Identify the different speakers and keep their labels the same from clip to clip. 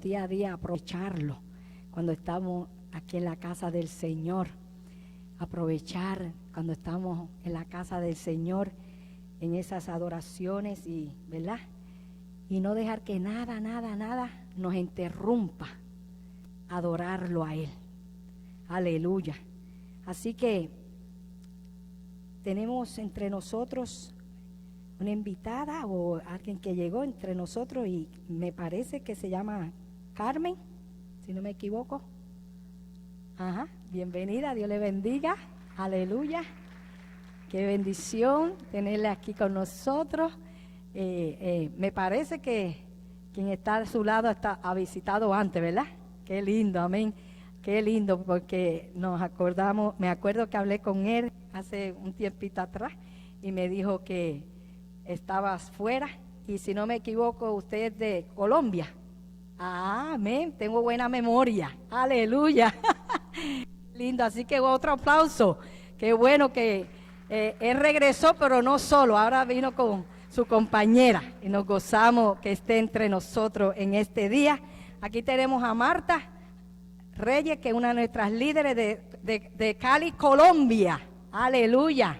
Speaker 1: día a día aprovecharlo cuando estamos aquí en la casa del Señor, aprovechar cuando estamos en la casa del Señor en esas adoraciones y, ¿verdad? Y no dejar que nada nos interrumpa adorarlo a Él. Aleluya. Así que tenemos entre nosotros una invitada o alguien que llegó entre nosotros y me parece que se llama Carmen, si no me equivoco. Ajá, bienvenida, Dios le bendiga. Aleluya. Qué bendición tenerle aquí con nosotros. Me parece que quien está a su lado ha visitado antes, ¿verdad? Qué lindo, amén. Qué lindo, porque me acuerdo que hablé con él hace un tiempito atrás y me dijo que estabas fuera y si no me equivoco usted es de Colombia. Ah, amén, tengo buena memoria. Aleluya. Lindo, así que otro aplauso. Qué bueno que él regresó, pero no solo, ahora vino con su compañera y nos gozamos que esté entre nosotros en este día. Aquí tenemos a Marta Reyes, que es una de nuestras líderes de Cali, Colombia. Aleluya.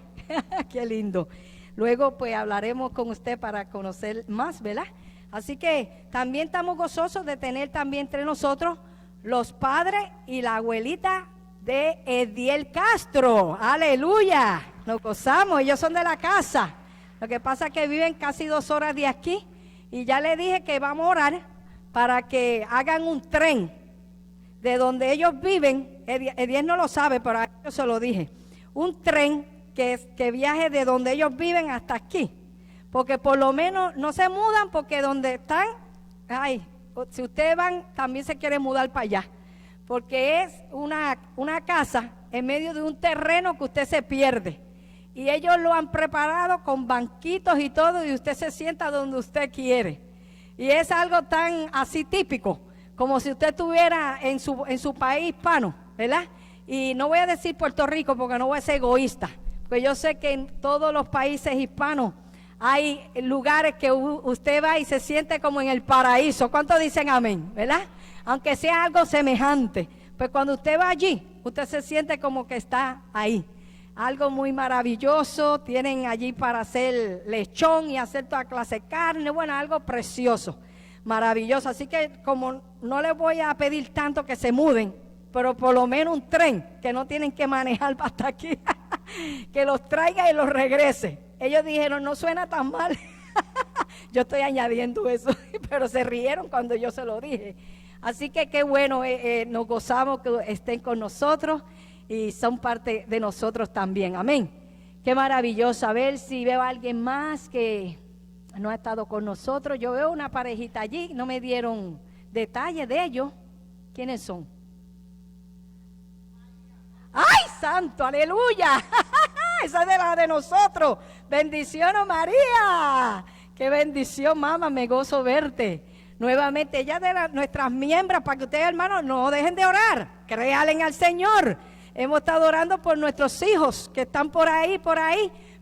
Speaker 1: Qué lindo. Luego pues hablaremos con usted para conocer más, ¿verdad? Así que también estamos gozosos de tener también entre nosotros los padres y la abuelita de Ediel Castro. Aleluya. Nos gozamos, ellos son de la casa. Lo que pasa es que viven casi 2 horas de aquí y ya le dije que vamos a orar para que hagan un tren de donde ellos viven. Ediel no lo sabe, pero a ellos se lo dije. Un tren que viaje de donde ellos viven hasta aquí. Porque por lo menos no se mudan porque donde están, si ustedes van, también se quieren mudar para allá. Porque es una casa en medio de un terreno que usted se pierde. Y ellos lo han preparado con banquitos y todo y usted se sienta donde usted quiere. Y es algo tan así típico, como si usted estuviera en su país hispano, ¿verdad? Y no voy a decir Puerto Rico porque no voy a ser egoísta. Porque yo sé que en todos los países hispanos hay lugares que usted va y se siente como en el paraíso. ¿Cuántos dicen amén? ¿Verdad? Aunque sea algo semejante. Pues cuando usted va allí, usted se siente como que está ahí. Algo muy maravilloso. Tienen allí para hacer lechón y hacer toda clase de carne. Bueno, algo precioso, maravilloso. Así que como no les voy a pedir tanto que se muden, pero por lo menos un tren que no tienen que manejar hasta aquí, que los traiga y los regrese. Ellos dijeron, no suena tan mal. Yo estoy añadiendo eso, pero se rieron cuando yo se lo dije. Así que qué bueno, nos gozamos que estén con nosotros y son parte de nosotros también. Amén. Qué maravilloso. A ver si veo a alguien más que no ha estado con nosotros. Yo veo una parejita allí, no me dieron detalles de ellos. ¿Quiénes son? ¡Ay, santo! ¡Aleluya! Esa es de la de nosotros. Bendición, oh María. Qué bendición, mamá. Me gozo verte. Nuevamente, ella de nuestras miembros, para que ustedes, hermanos, no dejen de orar. Créanle al Señor. Hemos estado orando por nuestros hijos que están por ahí,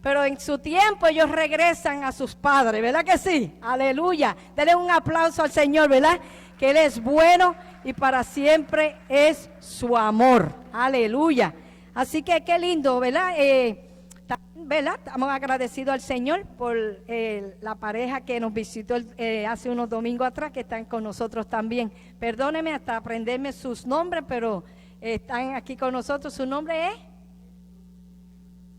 Speaker 1: pero en su tiempo ellos regresan a sus padres, ¿verdad que sí? Aleluya. Denle un aplauso al Señor, ¿verdad? Que Él es bueno y para siempre es su amor. Aleluya. Así que qué lindo, ¿verdad? ¿Verdad? Estamos agradecidos al Señor por la pareja que nos visitó hace unos domingos atrás, que están con nosotros también. Perdónenme hasta aprenderme sus nombres, pero están aquí con nosotros. ¿Su nombre es?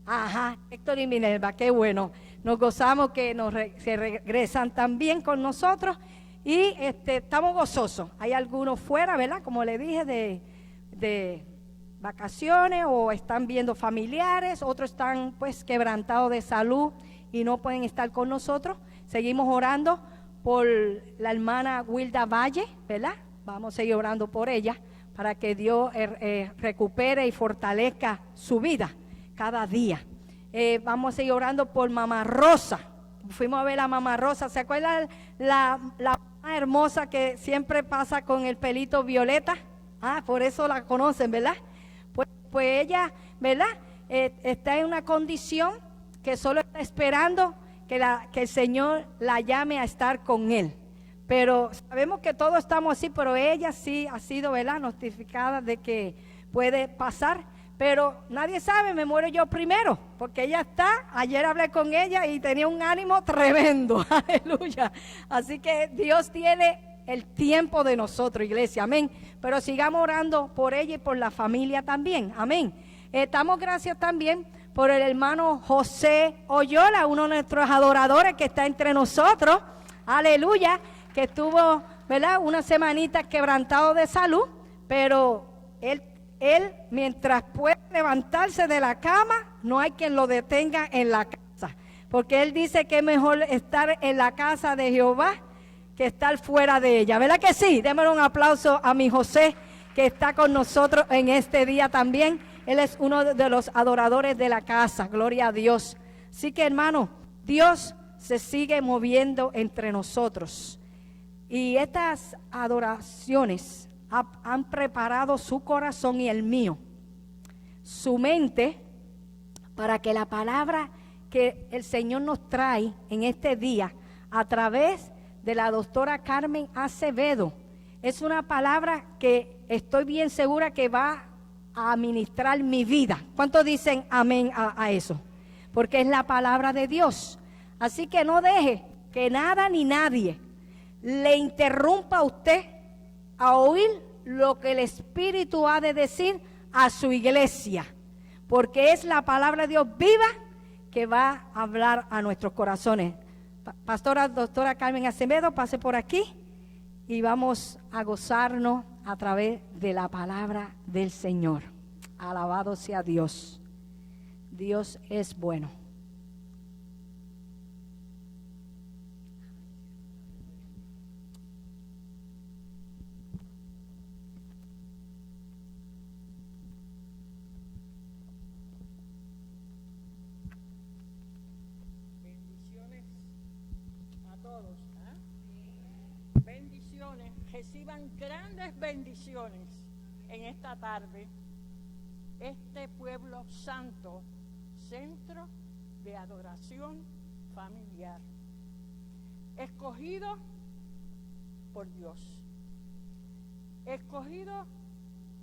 Speaker 1: Ajá, Héctor y Minerva, qué bueno. Nos gozamos que se regresan también con nosotros y estamos gozosos. Hay algunos fuera, ¿verdad? Como le dije, de vacaciones o están viendo familiares, otros están pues quebrantados de salud y no pueden estar con nosotros. Seguimos orando por la hermana Wilda Valle, ¿verdad? Vamos a seguir orando por ella para que Dios recupere y fortalezca su vida cada día. Vamos a seguir orando por Mamá Rosa. Fuimos a ver a Mamá Rosa. ¿Se acuerdan la mamá hermosa que siempre pasa con el pelito violeta? Por eso la conocen, ¿verdad? Pues ella, ¿verdad? Está en una condición que solo está esperando que el Señor la llame a estar con Él. Pero sabemos que todos estamos así, pero ella sí ha sido, ¿verdad?, notificada de que puede pasar. Pero nadie sabe, me muero yo primero, porque ella está, ayer hablé con ella y tenía un ánimo tremendo, aleluya. Así que Dios tiene el tiempo de nosotros, iglesia, amén. Pero sigamos orando por ella y por la familia también, amén. Damos gracias también por el hermano José Oyola, uno de nuestros adoradores que está entre nosotros, aleluya, que estuvo, ¿verdad?, una semanita quebrantado de salud, pero él mientras puede levantarse de la cama, no hay quien lo detenga en la casa, porque él dice que es mejor estar en la casa de Jehová que estar fuera de ella, ¿verdad que sí? Démosle un aplauso a mi José, que está con nosotros en este día también. Él es uno de los adoradores de la casa, gloria a Dios. Así que, hermano, Dios se sigue moviendo entre nosotros. Y estas adoraciones han preparado su corazón y el mío, su mente, para que la palabra que el Señor nos trae en este día a través de la doctora Carmen Acevedo es una palabra que estoy bien segura que va a administrar mi vida. ¿Cuántos dicen amén a eso? Porque es la palabra de Dios. Así que no deje que nada ni nadie le interrumpa a usted a oír lo que el Espíritu ha de decir a su iglesia, porque es la palabra de Dios viva que va a hablar a nuestros corazones. Pastora doctora Carmen Acevedo, pase por aquí y vamos a gozarnos a través de la palabra del Señor. Alabado sea Dios. Dios es bueno.
Speaker 2: Reciban grandes bendiciones en esta tarde. Este pueblo santo, centro de adoración familiar, escogido por Dios, escogido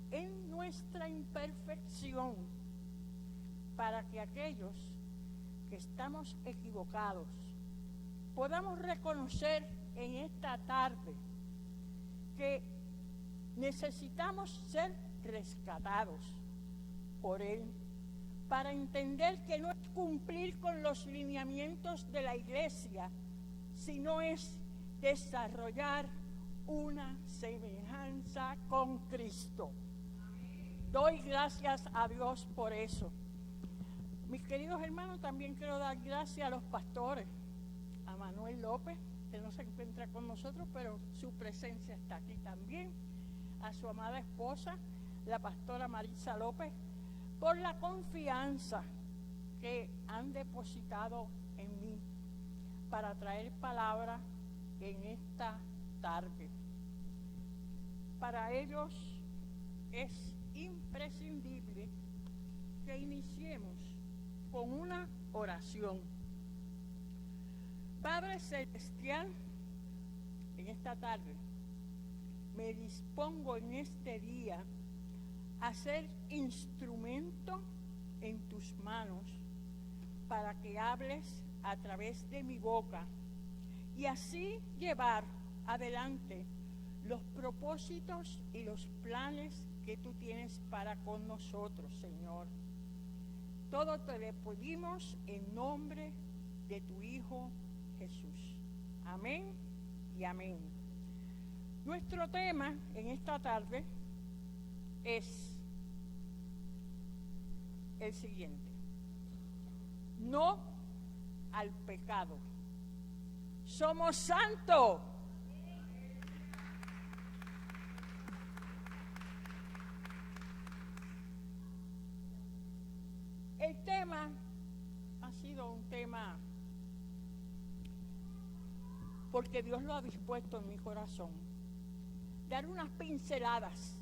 Speaker 2: en nuestra imperfección, para que aquellos que estamos equivocados podamos reconocer en esta tarde que necesitamos ser rescatados por Él, para entender que no es cumplir con los lineamientos de la iglesia, sino es desarrollar una semejanza con Cristo. Doy gracias a Dios por eso. Mis queridos hermanos, también quiero dar gracias a los pastores, a Manuel López, que no se encuentra con nosotros, pero su presencia está aquí también, a su amada esposa, la pastora Marisa López, por la confianza que han depositado en mí para traer palabra en esta tarde. Para ellos es imprescindible que iniciemos con una oración. Padre Celestial, en esta tarde me dispongo en este día a ser instrumento en tus manos para que hables a través de mi boca y así llevar adelante los propósitos y los planes que tú tienes para con nosotros, Señor. Todo te lo pedimos en nombre de tu Hijo Jesús. Amén y amén. Nuestro tema en esta tarde es el siguiente: no al pecado. Somos santos. El tema ha sido un tema porque Dios lo ha dispuesto en mi corazón. Dar unas pinceladas,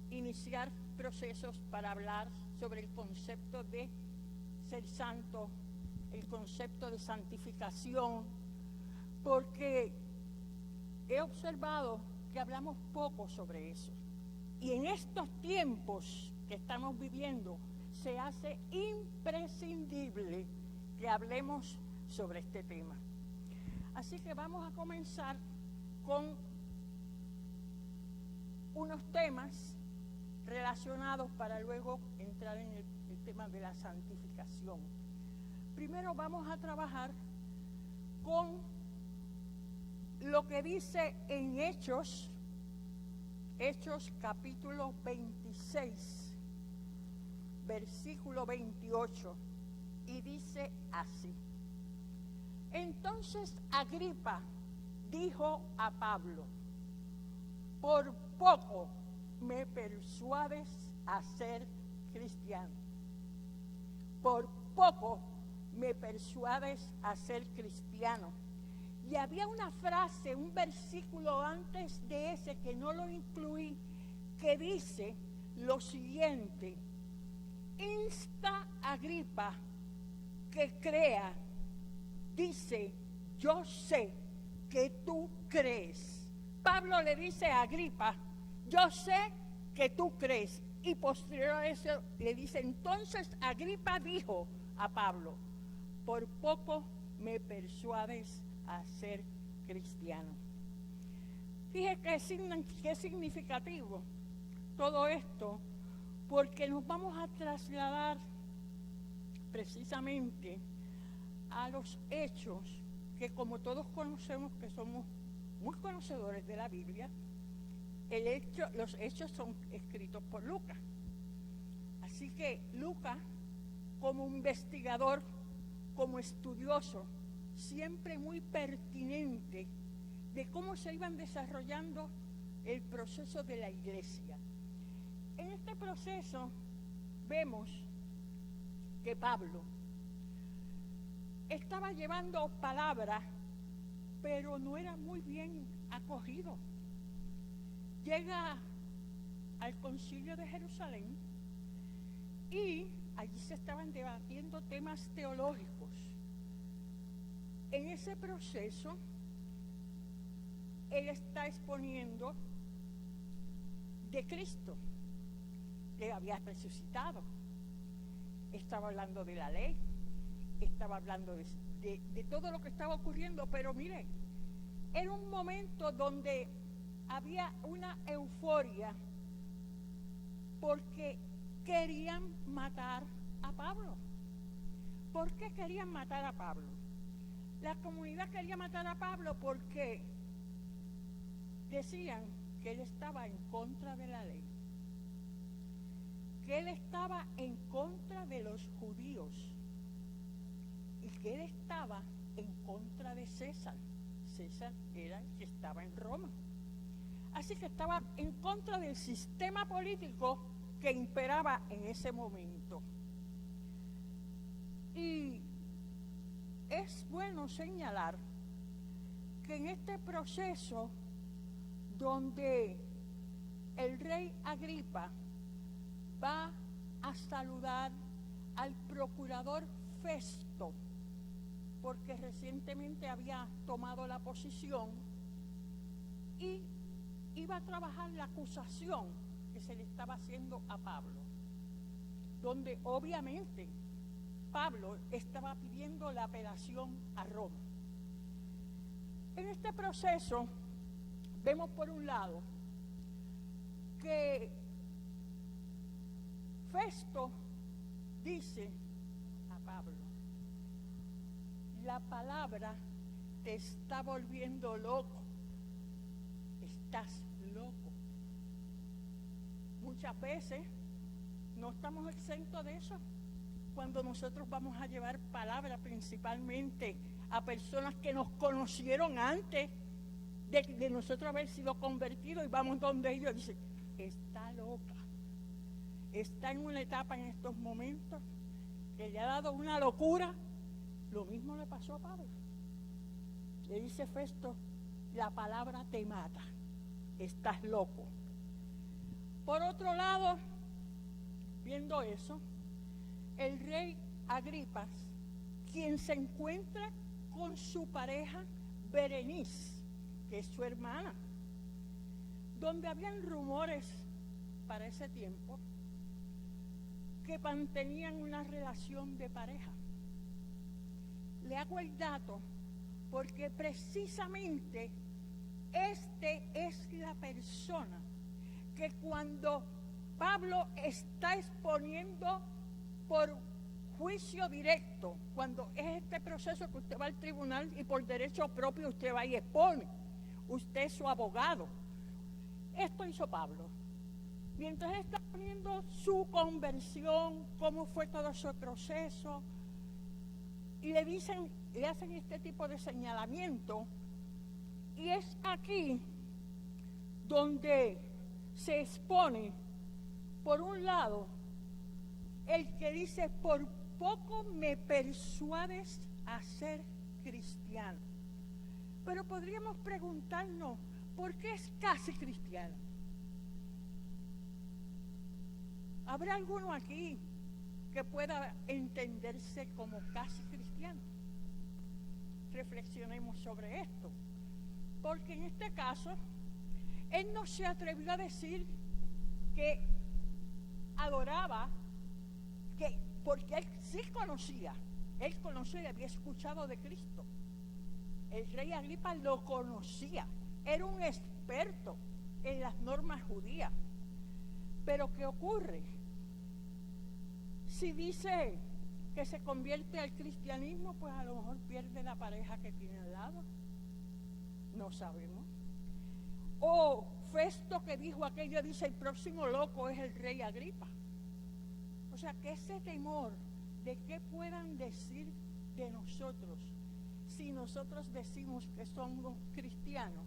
Speaker 2: iniciar procesos para hablar sobre el concepto de ser santo, el concepto de santificación, porque he observado que hablamos poco sobre eso. Y en estos tiempos que estamos viviendo, se hace imprescindible que hablemos sobre este tema. Así que vamos a comenzar con unos temas relacionados para luego entrar en el tema de la santificación. Primero vamos a trabajar con lo que dice en Hechos capítulo 26, versículo 28, y dice así: Entonces Agripa dijo a Pablo: por poco me persuades a ser cristiano. Por poco me persuades a ser cristiano. Y había una frase, un versículo antes de ese que no lo incluí, que dice lo siguiente: insta a Agripa que crea. Dice, yo sé que tú crees. Pablo le dice a Agripa, yo sé que tú crees. Y posterior a eso le dice, entonces Agripa dijo a Pablo, por poco me persuades a ser cristiano. Fíjese que es significativo todo esto, porque nos vamos a trasladar precisamente a los hechos que, como todos conocemos, que somos muy conocedores de la Biblia, los hechos son escritos por Lucas. Así que Lucas, como investigador, como estudioso, siempre muy pertinente de cómo se iban desarrollando el proceso de la iglesia. En este proceso vemos que Pablo estaba llevando palabra, pero no era muy bien acogido. Llega al concilio de Jerusalén y allí se estaban debatiendo temas teológicos. En ese proceso, él está exponiendo de Cristo, que había resucitado. Estaba hablando de la ley, estaba hablando de todo lo que estaba ocurriendo, pero miren, era un momento donde había una euforia porque querían matar a Pablo. ¿Por qué querían matar a Pablo? La comunidad quería matar a Pablo porque decían que él estaba en contra de la ley, que él estaba en contra de los judíos y que él estaba en contra de César. César era el que estaba en Roma. Así que estaba en contra del sistema político que imperaba en ese momento. Y es bueno señalar que en este proceso donde el rey Agripa va a saludar al procurador Festo, porque recientemente había tomado la posición y iba a trabajar la acusación que se le estaba haciendo a Pablo, donde obviamente Pablo estaba pidiendo la apelación a Roma. En este proceso vemos por un lado que Festo dice a Pablo, la palabra te está volviendo loco, estás loco. Muchas veces no estamos exentos de eso cuando nosotros vamos a llevar palabra principalmente a personas que nos conocieron antes de nosotros haber sido convertidos, y vamos donde ellos y dicen, está loca, está en una etapa en estos momentos que le ha dado una locura. Lo mismo le pasó a Pablo. Le dice Festo, la palabra te mata, estás loco. Por otro lado, viendo eso, el rey Agripa, quien se encuentra con su pareja Berenice, que que es su hermana, donde habían rumores para ese tiempo que mantenían una relación de pareja. Le hago el dato porque precisamente es la persona que cuando Pablo está exponiendo por juicio directo, cuando es este proceso que usted va al tribunal y por derecho propio usted va y expone, usted es su abogado. Esto hizo Pablo. Mientras está poniendo su conversión, cómo fue todo su proceso, y le hacen este tipo de señalamiento, y es aquí donde se expone, por un lado, el que dice, por poco me persuades a ser cristiano. Pero podríamos preguntarnos, ¿por qué es casi cristiano? ¿Habrá alguno aquí que pueda entenderse como casi cristiano? Reflexionemos sobre esto. Porque en este caso, él no se atrevió a decir que adoraba, porque él sí conocía y había escuchado de Cristo. El rey Agripa lo conocía, era un experto en las normas judías. Pero ¿qué ocurre? Si dice que se convierte al cristianismo, pues a lo mejor pierde la pareja que tiene al lado. No sabemos. O Festo, que dijo aquello, dice, el próximo loco es el rey Agripa. O sea, que ese temor de qué puedan decir de nosotros, si nosotros decimos que somos cristianos,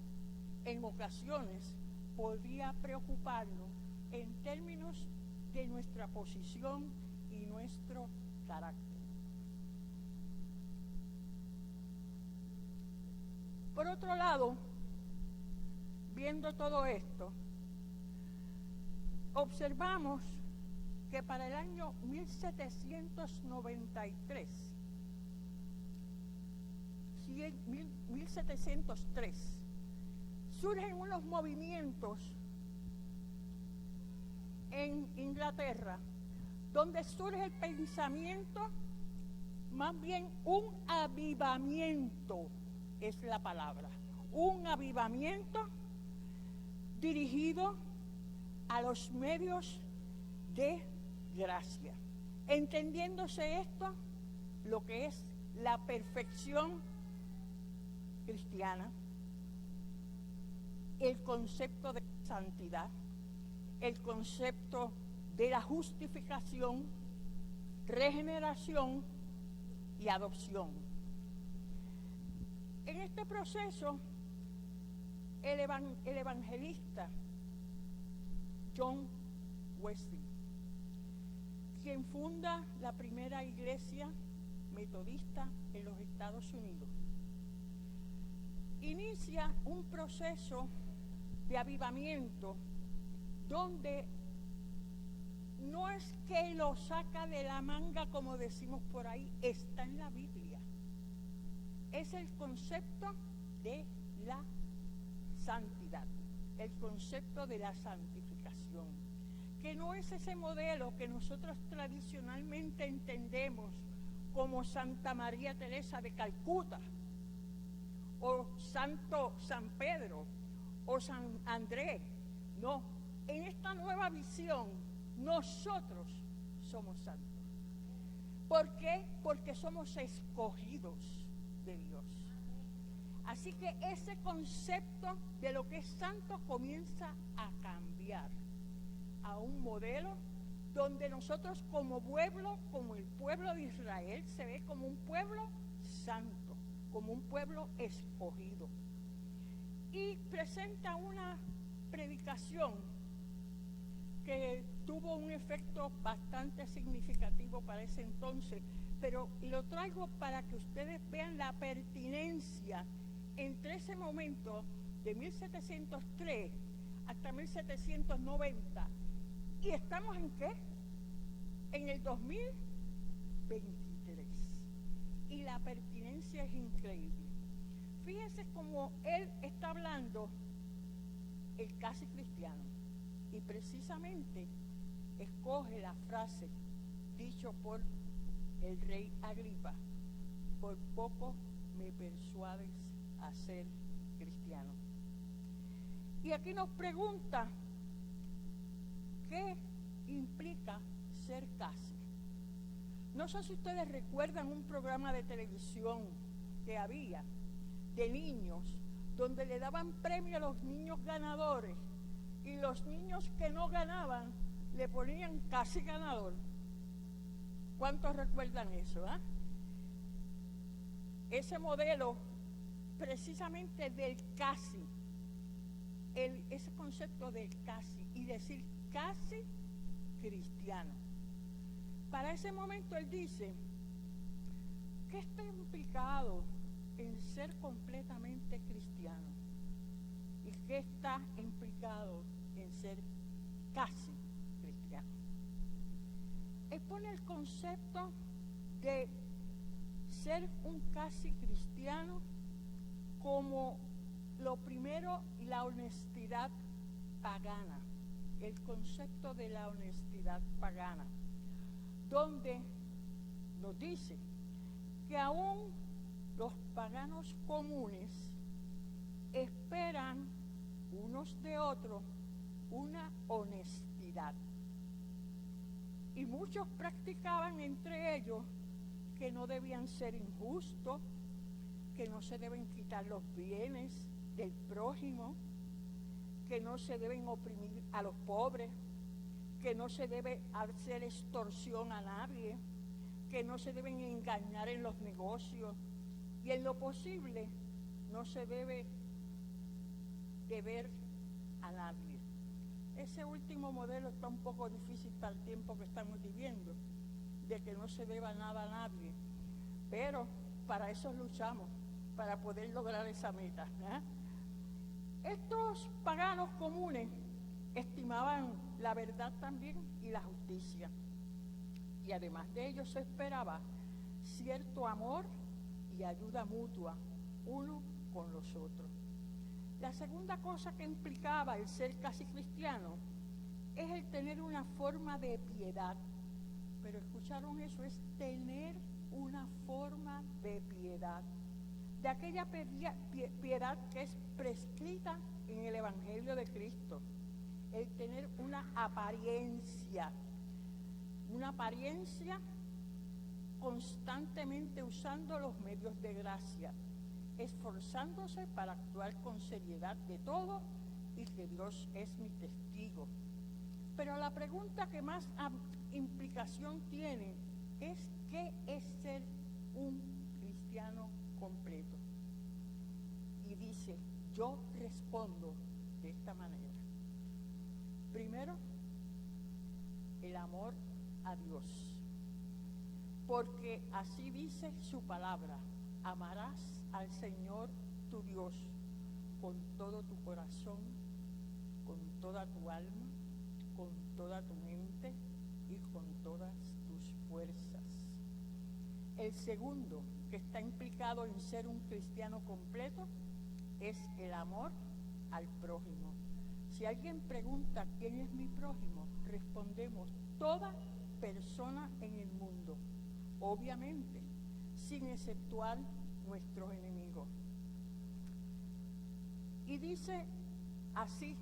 Speaker 2: en ocasiones podría preocuparnos en términos de nuestra posición y nuestro carácter. Por otro lado, viendo todo esto, observamos que para el año 1703, surgen unos movimientos en Inglaterra, donde surge el pensamiento, más bien un avivamiento, es la palabra, un avivamiento dirigido a los medios de gracia. Entendiéndose esto, lo que es la perfección cristiana, el concepto de santidad, el concepto de la justificación, regeneración y adopción. En este proceso, el evangelista John Wesley, quien funda la primera iglesia metodista en los Estados Unidos, inicia un proceso de avivamiento donde no es que lo saca de la manga, como decimos por ahí, está en la Biblia. Es el concepto de la santidad, el concepto de la santificación, que no es ese modelo que nosotros tradicionalmente entendemos como Santa María Teresa de Calcuta, o Santo San Pedro, o San Andrés. No, en esta nueva visión, nosotros somos santos. ¿Por qué? Porque somos escogidos de Dios. Así que ese concepto de lo que es santo comienza a cambiar a un modelo donde nosotros como pueblo, como el pueblo de Israel, se ve como un pueblo santo, como un pueblo escogido. Y presenta una predicación que tuvo un efecto bastante significativo para ese entonces, pero lo traigo para que ustedes vean la pertinencia entre ese momento de 1703 hasta 1790. ¿Y estamos en qué? En el 2023. Y la pertinencia es increíble. fíjense cómo él está hablando el casi cristiano. Y precisamente escoge la frase dicho por el rey Agripa: por poco me persuades a ser cristiano. Y aquí nos pregunta, ¿qué implica ser casi? No sé si ustedes recuerdan un programa de televisión que había de niños, donde le daban premio a los niños ganadores, y los niños que no ganaban le ponían casi ganador. ¿Cuántos recuerdan eso? Ese modelo precisamente del casi, ese concepto del casi, y decir casi cristiano. Para ese momento él dice, ¿qué está implicado en ser completamente cristiano? ¿Y qué está implicado en ser casi cristiano? Él pone el concepto de ser un casi cristiano como lo primero, la honestidad pagana, el concepto de la honestidad pagana, donde nos dice que aún los paganos comunes esperan unos de otros una honestidad. Y muchos practicaban entre ellos que no debían ser injustos, que no se deben quitar los bienes del prójimo, que no se deben oprimir a los pobres, que no se debe hacer extorsión a nadie, que no se deben engañar en los negocios, y en lo posible no se debe deber a nadie. Ese último modelo está un poco difícil para el tiempo que estamos viviendo, de que no se deba nada a nadie, pero para eso luchamos, para poder lograr esa meta, Estos paganos comunes estimaban la verdad también y la justicia, y además de ello se esperaba cierto amor y ayuda mutua uno con los otros. La segunda cosa que implicaba el ser casi cristiano es el tener una forma de piedad. Pero escucharon eso, es tener una forma de piedad, de aquella piedad que es prescrita en el Evangelio de Cristo, el tener una apariencia constantemente usando los medios de gracia, esforzándose para actuar con seriedad de todo y que Dios es mi testigo. Pero la pregunta que más implicación tiene es ¿qué es ser un cristiano completo? Y dice, yo respondo de esta manera. Primero, el amor a Dios, porque así dice su palabra: amarás al Señor tu Dios con todo tu corazón, con toda tu alma, con toda tu mente y con todas tus fuerzas. El segundo, que está implicado en ser un cristiano completo, es el amor al prójimo. Si alguien pregunta quién es mi prójimo, respondemos toda persona en el mundo, obviamente, sin exceptuar nuestros enemigos. Y dice así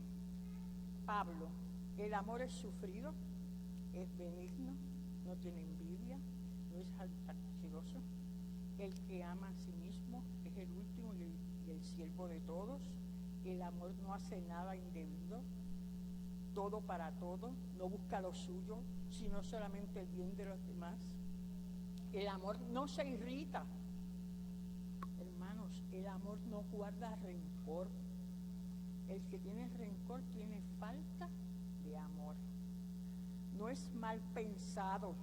Speaker 2: Pablo: el amor es sufrido, es benigno, no tiene envidia, no es jactancioso. El que ama a sí mismo es el último y el siervo de todos. El amor no hace nada indebido, todo para todo, no busca lo suyo, sino solamente el bien de los demás. El amor no se irrita. Hermanos, el amor no guarda rencor. El que tiene rencor tiene falta de amor. No es mal pensado.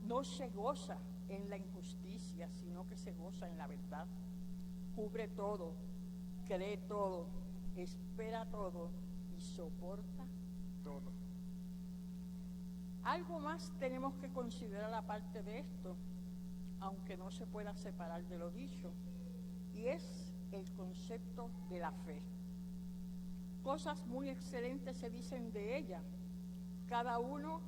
Speaker 2: No se goza en la injusticia, sino que se goza en la verdad. Cubre todo, cree todo, espera todo y soporta todo. Algo más tenemos que considerar aparte de esto, aunque no se pueda separar de lo dicho, y es el concepto de la fe. Cosas muy excelentes se dicen de ella. Cada uno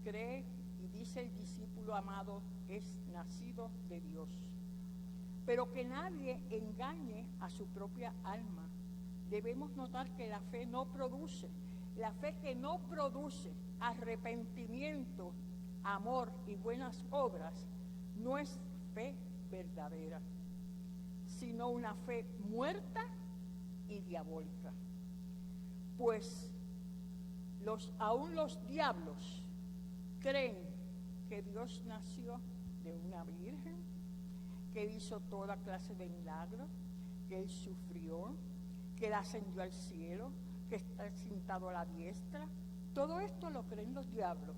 Speaker 2: cree y dice el discípulo amado es nacido de Dios. Pero que nadie engañe a su propia alma. Debemos notar que la fe no produce. La fe que no produce arrepentimiento, amor y buenas obras no es fe verdadera, sino una fe muerta y diabólica. Pues aún los diablos creen que Dios nació de una virgen, que Él hizo toda clase de milagros, que Él sufrió, que Él ascendió al cielo, que está sentado a la diestra. Todo esto lo creen los diablos.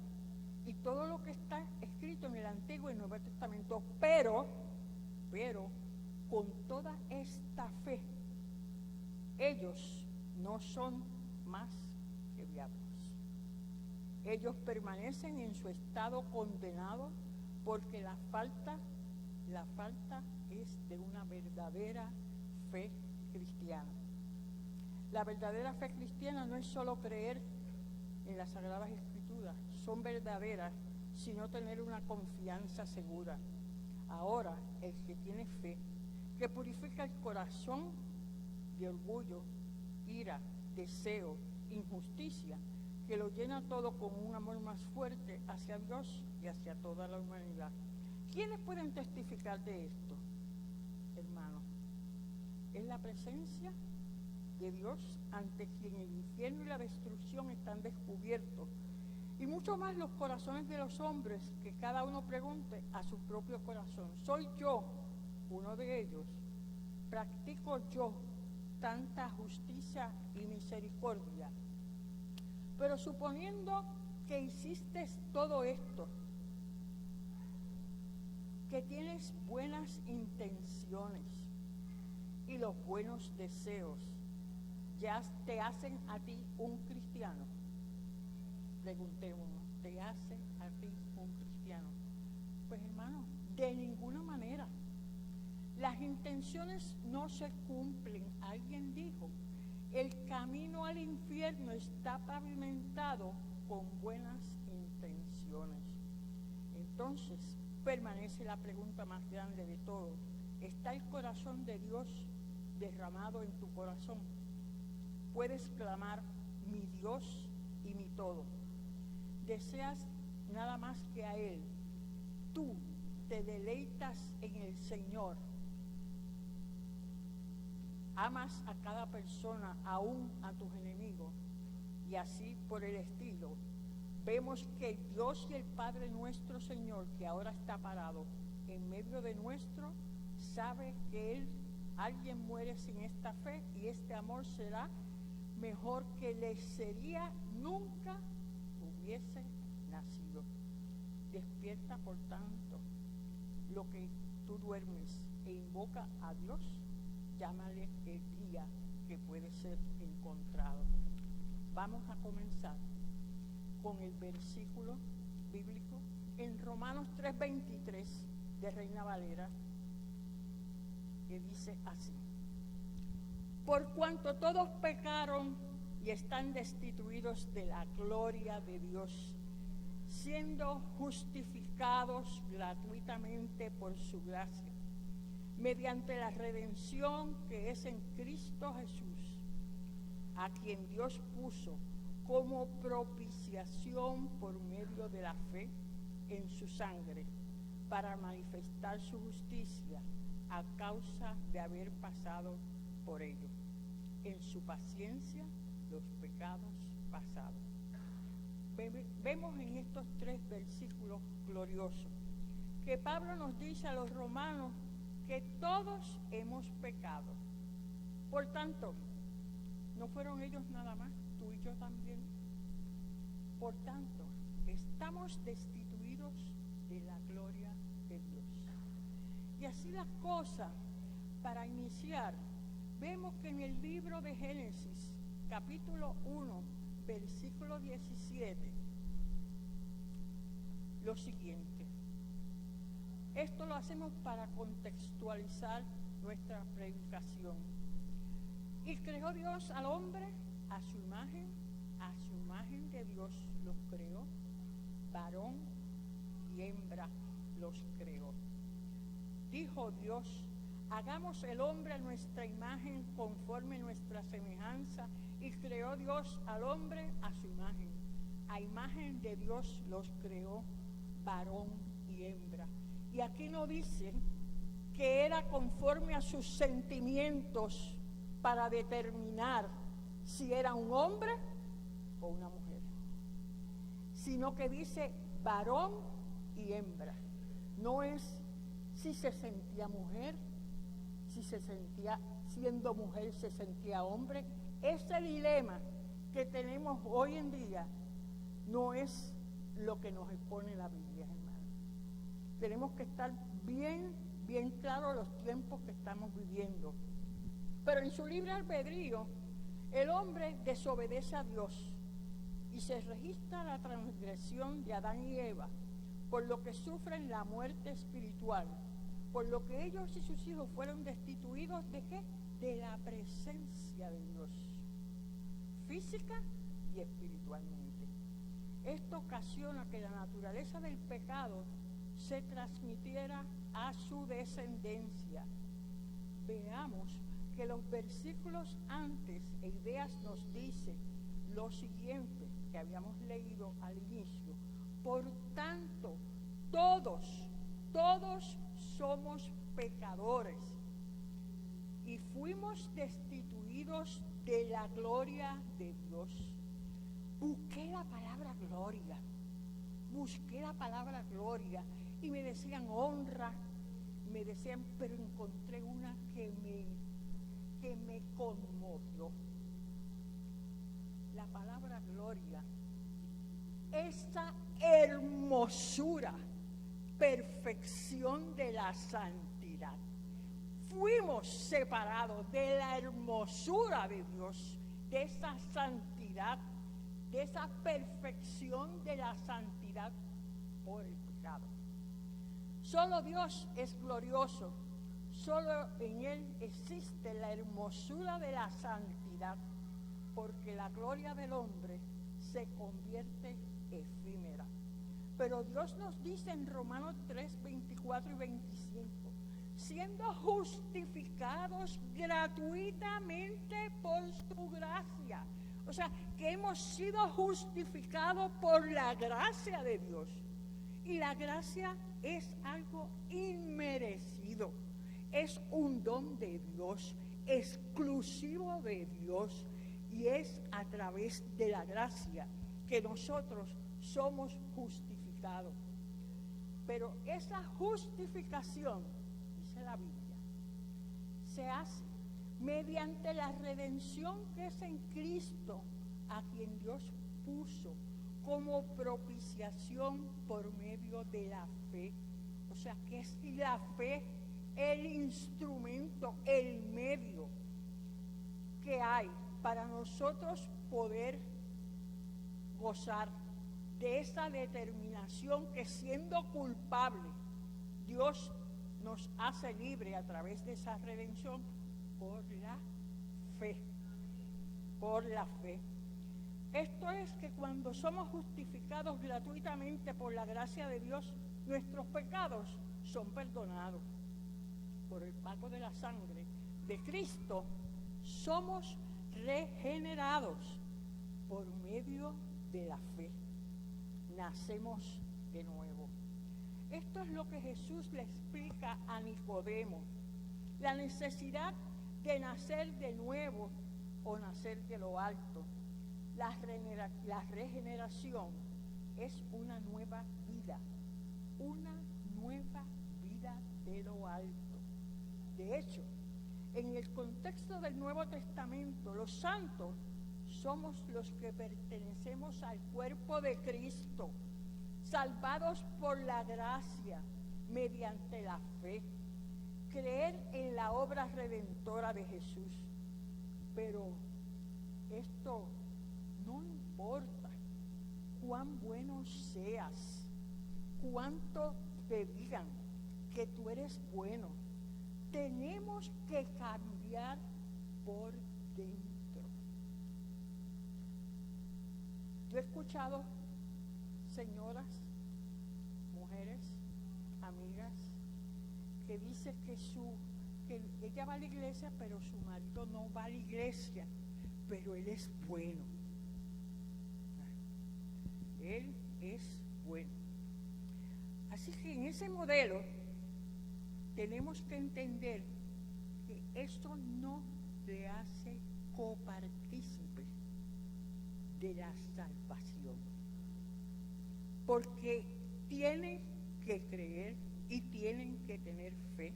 Speaker 2: Y todo lo que está escrito en el Antiguo y Nuevo Testamento, pero con toda esta fe, ellos no son más que diablos. Ellos permanecen en su estado condenado porque la falta es de una verdadera fe cristiana. La verdadera fe cristiana no es solo creer en las Sagradas Escrituras, son verdaderas, sino tener una confianza segura. Ahora, el que tiene fe, que purifica el corazón de orgullo, ira, deseo, injusticia, que lo llena todo con un amor más fuerte hacia Dios y hacia toda la humanidad. ¿Quiénes pueden testificar de esto, hermanos? Es la presencia de Dios ante quien el infierno y la destrucción están descubiertos. Y mucho más los corazones de los hombres, que cada uno pregunte a su propio corazón: ¿soy yo uno de ellos? ¿Practico yo tanta justicia y misericordia? Pero suponiendo que hiciste todo esto, que tienes buenas intenciones y los buenos deseos, ¿ya te hacen a ti un cristiano? Preguntémonos, ¿te hace a ti un cristiano? Pues hermano, de ninguna manera. Las intenciones no se cumplen. Alguien dijo, el camino al infierno está pavimentado con buenas intenciones. Entonces, permanece la pregunta más grande de todo: ¿está el corazón de Dios derramado en tu corazón? Puedes clamar: mi Dios y mi todo. Deseas nada más que a Él. Tú te deleitas en el Señor. Amas a cada persona, aún a tus enemigos, y así por el estilo. Vemos que Dios y el Padre nuestro Señor, que ahora está parado en medio de nuestro, sabe que alguien muere sin esta fe, y este amor será mejor que le sería nunca hubiese nacido. Despierta, por tanto, lo que tú duermes e invoca a Dios. Llámale el día que puede ser encontrado. Vamos a comenzar con el versículo bíblico en Romanos 3:23 de Reina Valera, que dice así: por cuanto todos pecaron y están destituidos de la gloria de Dios, siendo justificados gratuitamente por su gracia, mediante la redención que es en Cristo Jesús, a quien Dios puso como propiciación por medio de la fe en su sangre, para manifestar su justicia a causa de haber pasado por ello, en su paciencia, los pecados pasados. Vemos en estos 3 versículos gloriosos que Pablo nos dice a los romanos que todos hemos pecado. Por tanto, no fueron ellos nada más, tú y yo también. Por tanto, estamos destituidos de la gloria de Dios. Y así las cosas, para iniciar, vemos que en el libro de Génesis, capítulo 1, versículo 17, lo siguiente. Esto lo hacemos para contextualizar nuestra predicación. Y creó Dios al hombre a su imagen de Dios los creó, varón y hembra los creó. Dijo Dios: hagamos el hombre a nuestra imagen, conforme nuestra semejanza. Y creó Dios al hombre a su imagen. A imagen de Dios los creó, varón y hembra. Y aquí no dice que era conforme a sus sentimientos para determinar si era un hombre o una mujer, sino que dice varón y hembra. No es si se sentía mujer, si se sentía, siendo mujer se sentía hombre. Ese dilema que tenemos hoy en día no es lo que nos expone la Biblia, hermano. Tenemos que estar bien claros los tiempos que estamos viviendo. Pero en su libre albedrío, el hombre desobedece a Dios y se registra la transgresión de Adán y Eva, por lo que sufren la muerte espiritual, por lo que ellos y sus hijos fueron destituidos ¿de qué? De la presencia de Dios, física y espiritualmente. Esto ocasiona que la naturaleza del pecado se transmitiera a su descendencia. Veamos que los versículos antes e ideas nos dice lo siguiente que habíamos leído al inicio: por tanto, todos somos pecadores y fuimos destituidos de la gloria de Dios. Busqué la palabra gloria y me decían honra, me decían, pero encontré una que me conmovió. La palabra gloria, esa hermosura, perfección de la santidad. Fuimos separados de la hermosura de Dios, de esa santidad, de esa perfección de la santidad por el pecado. Solo Dios es glorioso, solo en Él existe la hermosura de la santidad, porque la gloria del hombre se convierte efímera. Pero Dios nos dice en Romanos 3, 24 y 25, siendo justificados gratuitamente por su gracia. O sea, que hemos sido justificados por la gracia de Dios. Y la gracia es algo inmerecido. Es un don de Dios, exclusivo de Dios. Y es a través de la gracia que nosotros somos justificados. Pero esa justificación, dice la Biblia, se hace mediante la redención que es en Cristo, a quien Dios puso como propiciación por medio de la fe. O sea, que es la fe el instrumento, el medio que hay para nosotros poder gozar de esa determinación que, siendo culpable, Dios nos hace libre a través de esa redención por la fe. Por la fe. Esto es que cuando somos justificados gratuitamente por la gracia de Dios, nuestros pecados son perdonados. Por el pago de la sangre de Cristo somos regenerados por medio de la fe. Nacemos de nuevo. Esto es lo que Jesús le explica a Nicodemo: la necesidad de nacer de nuevo o nacer de lo alto. La regeneración es una nueva vida de lo alto. De hecho, en el contexto del Nuevo Testamento, los santos somos los que pertenecemos al cuerpo de Cristo, salvados por la gracia mediante la fe, creer en la obra redentora de Jesús. Pero esto no importa cuán bueno seas, cuánto te digan que tú eres bueno. tenemos que cambiar por dentro. Yo he escuchado señoras, mujeres, amigas, que dicen que ella va a la iglesia, pero su marido no va a la iglesia, pero él es bueno. Él es bueno. Así que en ese modelo tenemos que entender que esto no le hace copartícipe de la salvación, porque tienen que creer y tienen que tener fe.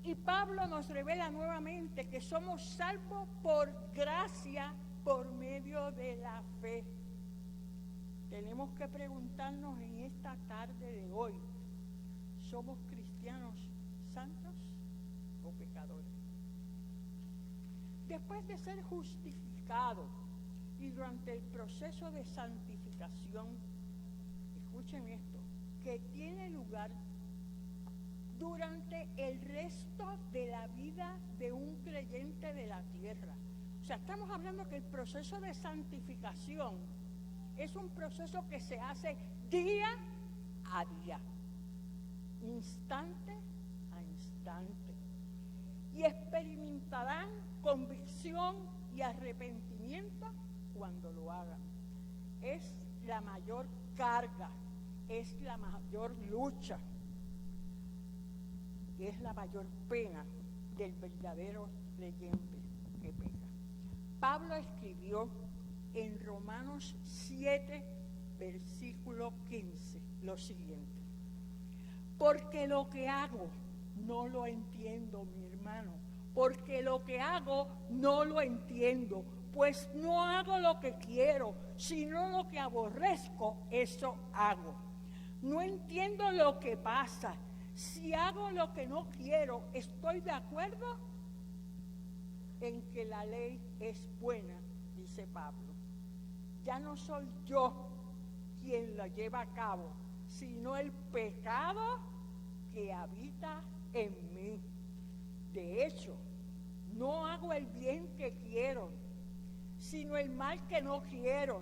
Speaker 2: Y Pablo nos revela nuevamente que somos salvos por gracia, por medio de la fe. Tenemos que preguntarnos en esta tarde de hoy, ¿somos cristianos santos o pecadores? Después de ser justificados y durante el proceso de santificación, escuchen esto, que tiene lugar durante el resto de la vida de un creyente de la tierra. O sea, estamos hablando que el proceso de santificación es un proceso que se hace día a día, instante a instante, y experimentarán convicción y arrepentimiento cuando lo hagan. Es la mayor carga, es la mayor lucha, es la mayor pena del verdadero creyente que peca. Pablo escribió en Romanos 7, versículo 15, lo siguiente: porque lo que hago no lo entiendo, mi hermano, porque lo que hago no lo entiendo, pues no hago lo que quiero, sino lo que aborrezco, eso hago. No entiendo lo que pasa. Si hago lo que no quiero, estoy de acuerdo en que la ley es buena, dice Pablo. Ya no soy yo quien la lleva a cabo, sino el pecado que habita en mí. De hecho, no hago el bien que quiero, sino el mal que no quiero.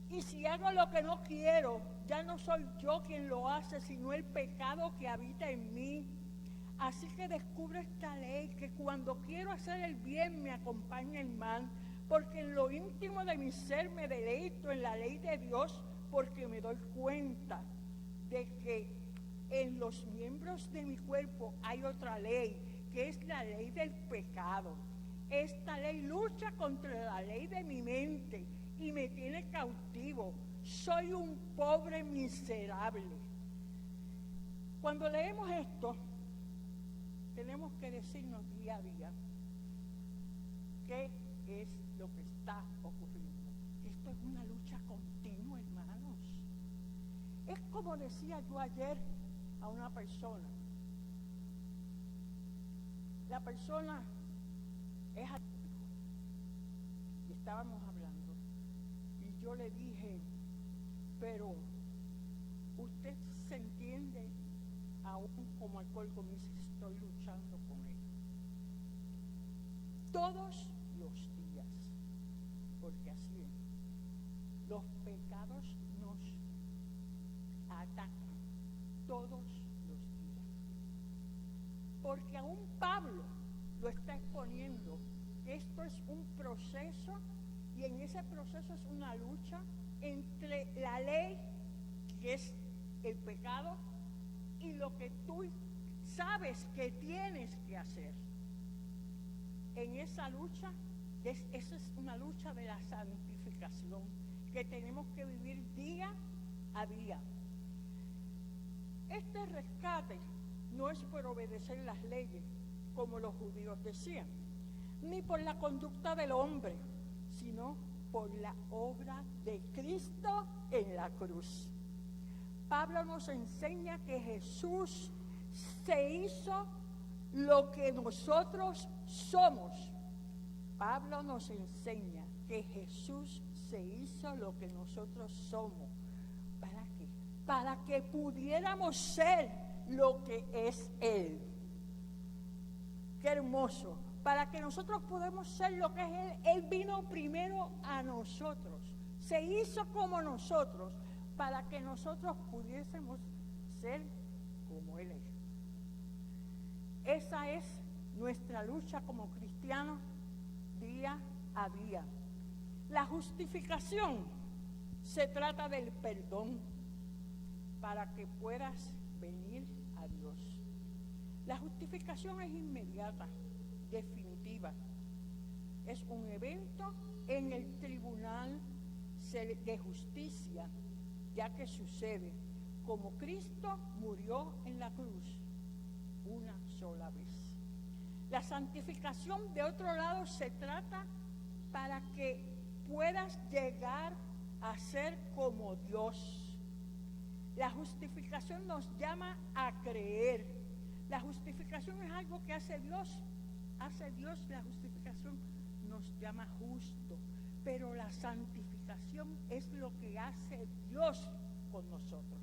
Speaker 2: Y si hago lo que no quiero, ya no soy yo quien lo hace, sino el pecado que habita en mí. Así que descubro esta ley, que cuando quiero hacer el bien me acompaña el mal, porque en lo íntimo de mi ser me deleito en la ley de Dios, porque me doy cuenta de que en los miembros de mi cuerpo hay otra ley, que es la ley del pecado. Esta ley lucha contra la ley de mi mente y me tiene cautivo. Soy un pobre miserable. Cuando leemos esto, tenemos que decirnos día a día qué es lo que está ocurriendo. Esto es una lucha continua, hermanos. Es como decía yo ayer a una persona. La persona es alcohólico y estábamos hablando y yo le dije, pero usted se entiende aún como alcohólico. Me dice, estoy luchando con él todos los días, porque así es. Los pecados nos atacan todos los días, porque aún Pablo lo está exponiendo. Esto es un proceso, y en ese proceso es una lucha entre la ley, que es el pecado, y lo que tú sabes que tienes que hacer. En esa lucha, esa es una lucha de la santificación que tenemos que vivir día a día. Este rescate no es por obedecer las leyes, como los judíos decían, ni por la conducta del hombre, sino por la obra de Cristo en la cruz. Pablo nos enseña que Jesús se hizo lo que nosotros somos. Pablo nos enseña que Jesús se hizo lo que nosotros somos. ¿Para qué? Para que pudiéramos ser lo que es Él. Qué hermoso. Para que nosotros podamos ser lo que es Él, Él vino primero a nosotros. Se hizo como nosotros, para que nosotros pudiésemos ser como Él es. Esa es nuestra lucha como cristianos día a día. La justificación se trata del perdón para que puedas venir a Dios. La justificación es inmediata, definitiva. Es un evento en el tribunal de justicia, ya que sucede como Cristo murió en la cruz una sola vez. La santificación, de otro lado, se trata para que puedas llegar a ser como Dios. La justificación nos llama a creer. La justificación es algo que hace Dios. Hace Dios, la justificación nos llama justo. Pero la santificación es lo que hace Dios con nosotros.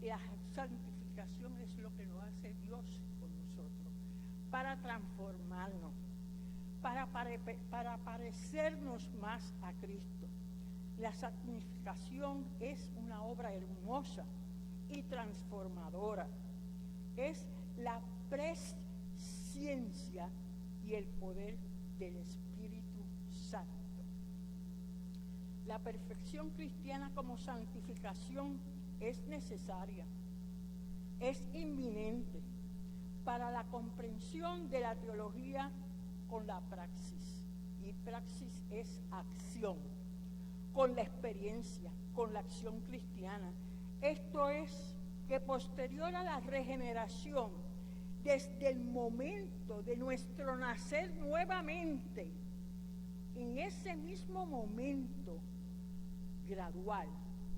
Speaker 2: La santificación es lo que nos hace Dios con nosotros. Para transformarnos. Para parecernos más a Cristo. La santificación es una obra hermosa y transformadora. Es la presencia y el poder del Espíritu Santo. La perfección cristiana como santificación es necesaria, es inminente para la comprensión de la teología con la praxis. Y praxis es acción, con la experiencia, con la acción cristiana. Esto es que posterior a la regeneración, desde el momento de nuestro nacer nuevamente, en ese mismo momento gradual,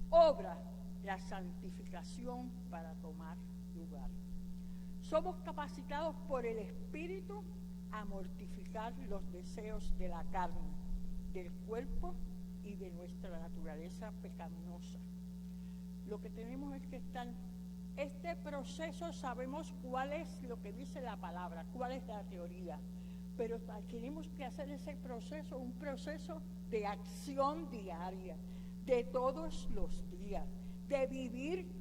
Speaker 2: obra la santificación para tomar lugar. Somos capacitados por el Espíritu a mortificar los deseos de la carne, del cuerpo y de nuestra naturaleza pecaminosa. Lo que tenemos es que estar, este proceso sabemos cuál es lo que dice la palabra, cuál es la teoría, pero tenemos que hacer ese proceso, un proceso de acción diaria, de todos los días, de vivir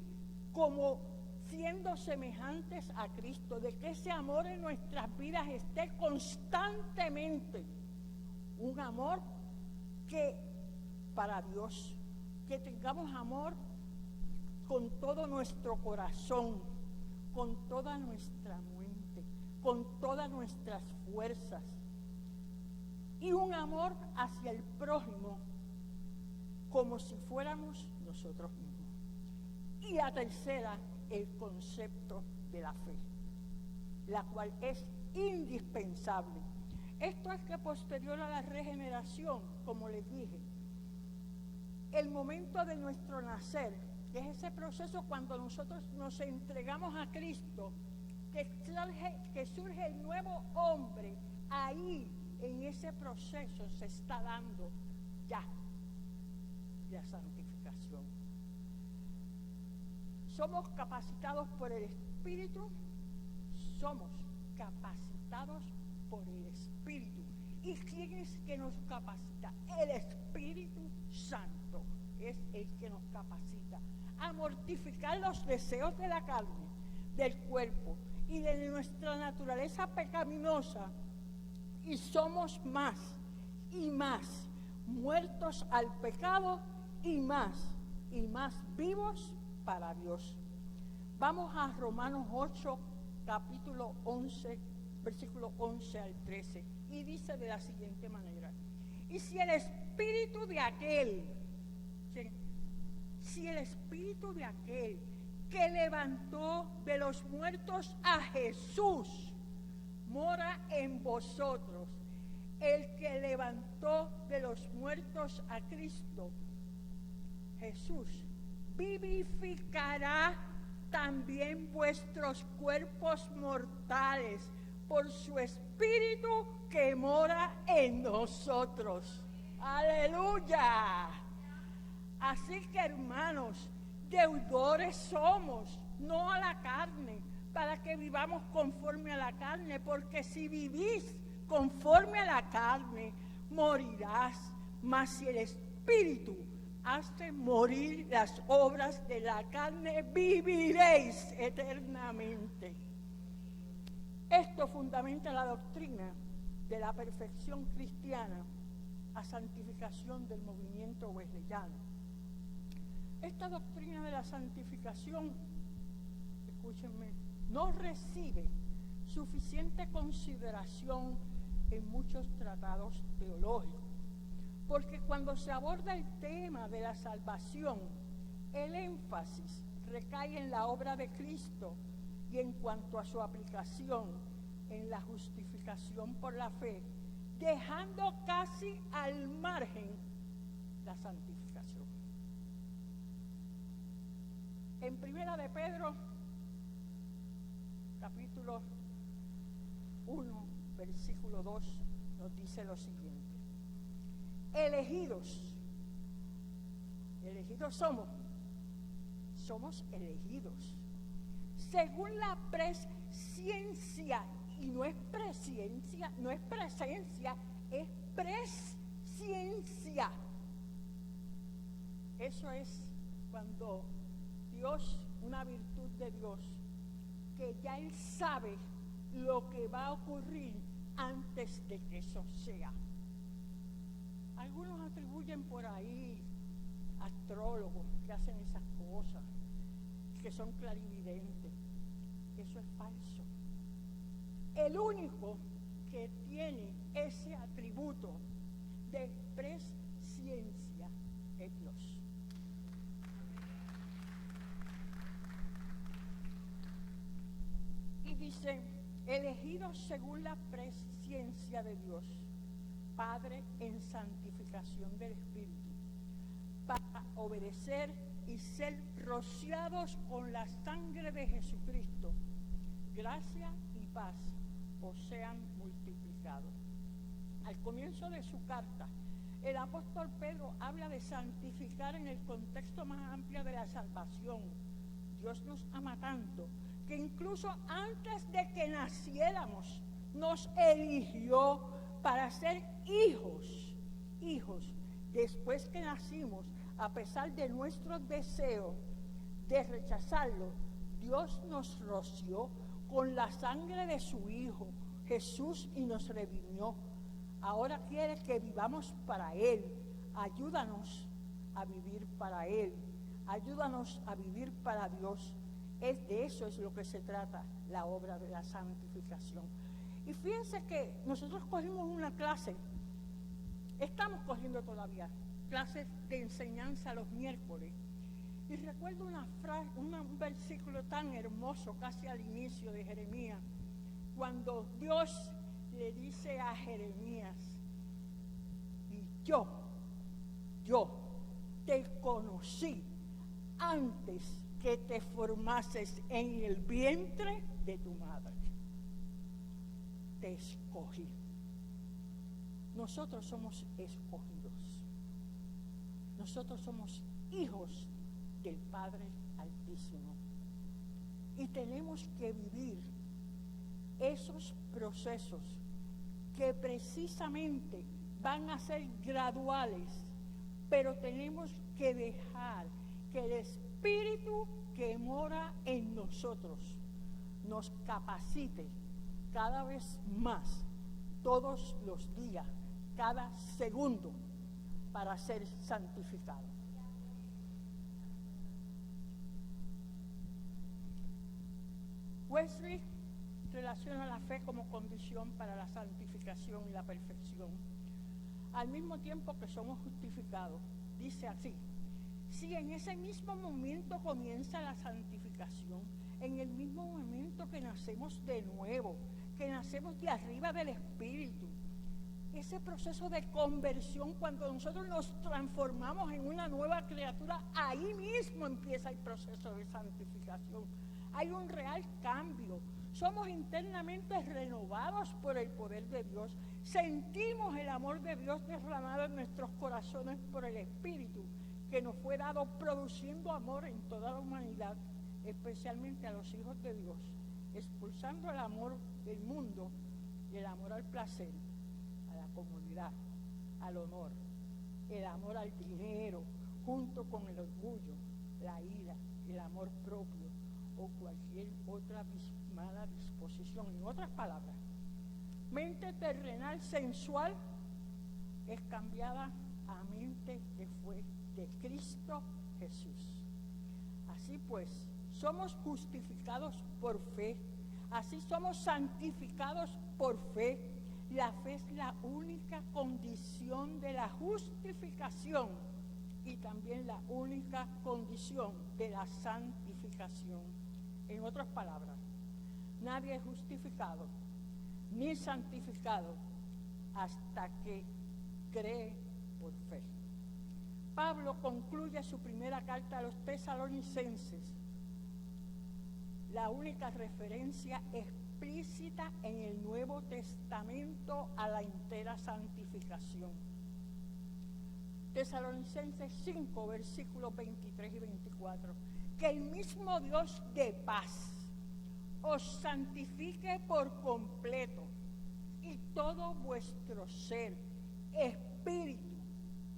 Speaker 2: como siendo semejantes a Cristo, de que ese amor en nuestras vidas esté constantemente, un amor que para Dios, que tengamos amor con todo nuestro corazón, con toda nuestra mente, con todas nuestras fuerzas, y un amor hacia el prójimo como si fuéramos nosotros mismos. Y la tercera, el concepto de la fe, la cual es indispensable. Esto es que posterior a la regeneración, como les dije, el momento de nuestro nacer, que es ese proceso cuando nosotros nos entregamos a Cristo, que surge el nuevo hombre, ahí en ese proceso se está dando ya la santificación. Somos capacitados por el Espíritu, somos capacitados por el Espíritu. ¿Y quién es que nos capacita? El Espíritu Santo es el que nos capacita a mortificar los deseos de la carne, del cuerpo y de nuestra naturaleza pecaminosa, y somos más y más muertos al pecado y más vivos para Dios. Vamos a Romanos 8, capítulo 11, versículo 11 al 13, y dice de la siguiente manera: y si el espíritu de aquel que levantó de los muertos a Jesús mora en vosotros, el que levantó de los muertos a Cristo Jesús vivificará también vuestros cuerpos mortales por su espíritu que mora en nosotros. ¡Aleluya! Así que, hermanos, deudores somos, no a la carne, para que vivamos conforme a la carne, porque si vivís conforme a la carne, morirás, mas si el Espíritu hace morir las obras de la carne, viviréis eternamente. Esto fundamenta la doctrina de la perfección cristiana a santificación del movimiento wesleyano. Esta doctrina de la santificación, escúchenme, no recibe suficiente consideración en muchos tratados teológicos, porque cuando se aborda el tema de la salvación, el énfasis recae en la obra de Cristo y en cuanto a su aplicación en la justificación por la fe, dejando casi al margen la santificación. En Primera de Pedro, capítulo 1, versículo 2, nos dice lo siguiente: elegidos somos elegidos, según la presciencia, y no es presencia, es presciencia. Eso es cuando Dios, una virtud de Dios, que ya Él sabe lo que va a ocurrir antes de que eso sea. Algunos atribuyen por ahí astrólogos que hacen esas cosas, que son clarividentes. Eso es falso. El único que tiene ese atributo de presciencia es Dios. Y dice, elegidos según la presciencia de Dios, Padre, en santificación del Espíritu, para obedecer y ser rociados con la sangre de Jesucristo. Gracia y paz os sean multiplicados. Al comienzo de su carta, el apóstol Pedro habla de santificar en el contexto más amplio de la salvación. Dios nos ama tanto que incluso antes de que naciéramos nos eligió para ser hijos. Después que nacimos, a pesar de nuestros deseos de rechazarlo, Dios nos roció con la sangre de su Hijo Jesús y nos redimió. Ahora quiere que vivamos para Él. Ayúdanos a vivir para Él. Ayúdanos a vivir para Dios. De eso es lo que se trata la obra de la santificación. Y fíjense que nosotros cogimos una clase, estamos cogiendo todavía clases de enseñanza los miércoles. Y recuerdo un versículo tan hermoso, casi al inicio de Jeremías, cuando Dios le dice a Jeremías, y yo te conocí antes que te formases en el vientre de tu madre. Te escogí. Nosotros somos escogidos. Nosotros somos hijos del Padre Altísimo. Y tenemos que vivir esos procesos que precisamente van a ser graduales, pero tenemos que dejar que el Espíritu que mora en nosotros nos capacite cada vez más, todos los días, cada segundo, para ser santificados. Wesley relaciona la fe como condición para la santificación y la perfección, al mismo tiempo que somos justificados. Dice así: si en ese mismo momento comienza la santificación, en el mismo momento que nacemos de nuevo, que nacemos de arriba del Espíritu, ese proceso de conversión, cuando nosotros nos transformamos en una nueva criatura, ahí mismo empieza el proceso de santificación. Hay un real cambio. Somos internamente renovados por el poder de Dios. Sentimos el amor de Dios derramado en nuestros corazones por el Espíritu que nos fue dado, produciendo amor en toda la humanidad, especialmente a los hijos de Dios expulsando el amor del mundo y el amor al placer, a la comodidad, al honor, el amor al dinero, junto con el orgullo, la ira, el amor propio o cualquier otra mala disposición. En otras palabras, mente terrenal sensual es cambiada a mente que fue de Cristo Jesús. Así pues, somos justificados por fe, así somos santificados por fe. La fe es la única condición de la justificación y también la única condición de la santificación. En otras palabras, nadie es justificado ni santificado hasta que cree por fe. Pablo concluye su primera carta a los tesalonicenses, la única referencia explícita en el Nuevo Testamento a la entera santificación. Tesalonicenses 5, versículos 23 y 24. Que el mismo Dios de paz os santifique por completo y todo vuestro ser, espíritu,